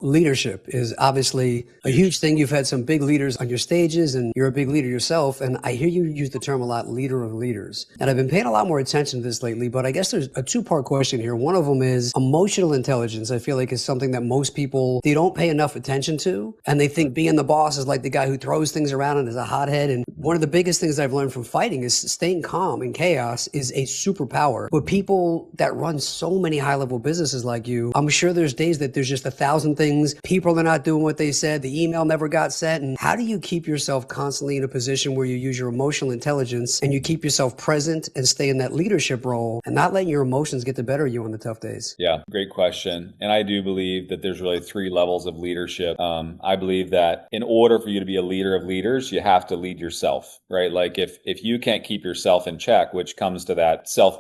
Leadership is obviously a huge thing. You've had some big leaders on your stages and you're a big leader yourself. And I hear you use the term a lot, leader of leaders. And I've been paying a lot more attention to this lately, but I guess there's a two-part question here. One of them is emotional intelligence. I feel like is something that most people, they don't pay enough attention to. And they think being the boss is like the guy who throws things around and is a hothead. And one of the biggest things I've learned from fighting is staying calm in chaos is a superpower. But people that run so many high-level businesses like you, I'm sure there's days that there's just 1,000 things. People are not doing what they said. The email never got sent. And how do you keep yourself constantly in a position where you use your emotional intelligence and you keep yourself present and stay in that leadership role and not letting your emotions get the better of you on the tough days? Yeah, great question. And I do believe that there's really 3 levels of leadership. I believe that in order for you to be a leader of leaders, you have to lead yourself, right? Like if you can't keep yourself in check, which comes to that self,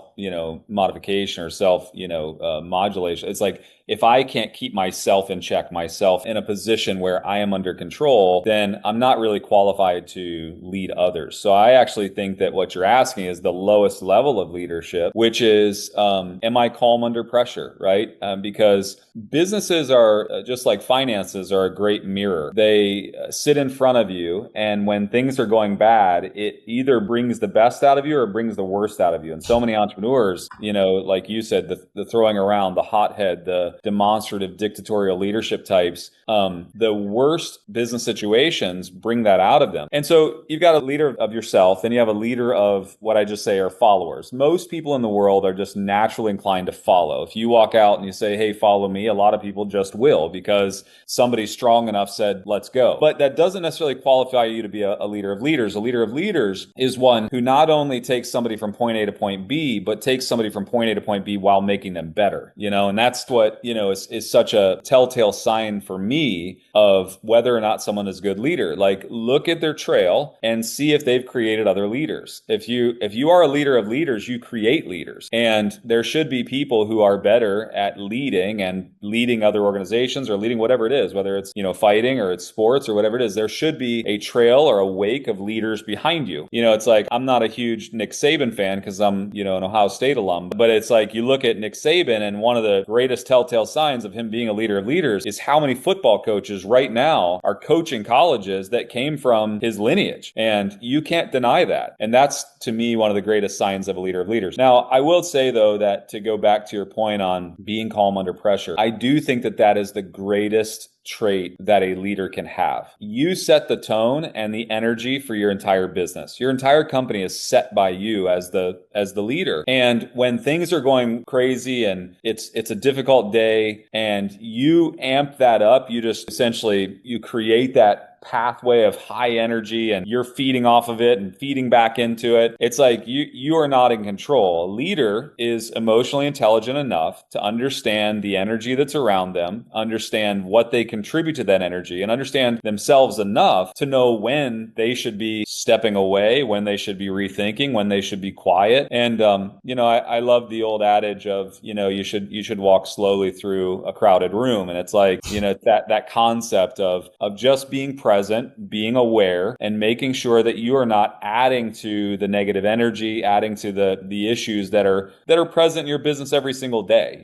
modification or self, modulation. It's like, if I can't keep myself in check, myself in a position where I am under control, then I'm not really qualified to lead others. So I actually think that what you're asking is the lowest level of leadership, which is, am I calm under pressure, right? Because businesses are just like finances are a great mirror. They sit in front of you, and when things are going bad, it either brings the best out of you or it brings the worst out of you. And so many entrepreneurs, like you said, the throwing around, the hothead, the demonstrative dictatorial leadership types, the worst business situations bring that out of them. And so you've got a leader of yourself, then you have a leader of what I just say are followers. Most people in the world are just naturally inclined to follow. If you walk out and you say, hey, follow me, a lot of people just will because somebody strong enough said, let's go. But that doesn't necessarily qualify you to be a leader of leaders. A leader of leaders is one who not only takes somebody from point A to point B, but takes somebody from point A to point B while making them better, and that's what, is such a telltale sign for me of whether or not someone is a good leader. Like, look at their trail and see if they've created other leaders. If you are a leader of leaders, you create leaders. And there should be people who are better at leading and leading other organizations or leading whatever it is, whether it's, fighting or it's sports or whatever it is. There should be a trail or a wake of leaders behind you. It's like, I'm not a huge Nick Saban fan because I'm, an Ohio State alum, but it's like you look at Nick Saban, and one of the greatest telltale signs of him being a leader of leaders is how many football coaches right now are coaching colleges that came from his lineage. And you can't deny that. And that's, to me, one of the greatest signs of a leader of leaders. Now, I will say, though, that to go back to your point on being calm under pressure, I do think that is the greatest trait that a leader can have. You set the tone and the energy for your entire business. Your entire company is set by you as the leader. And when things are going crazy and it's a difficult day and you amp that up, you just essentially, you create that pathway of high energy and you're feeding off of it and feeding back into it. It's like you are not in control. A leader is emotionally intelligent enough to understand the energy that's around them, understand what they contribute to that energy, and understand themselves enough to know when they should be stepping away, when they should be rethinking, when they should be quiet. And I love the old adage of, you should walk slowly through a crowded room. And it's like, that concept of just being present, being aware, and making sure that you are not adding to the negative energy, adding to the issues that are present in your business every single day,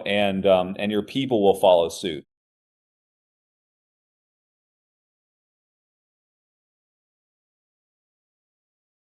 and your people will follow suit.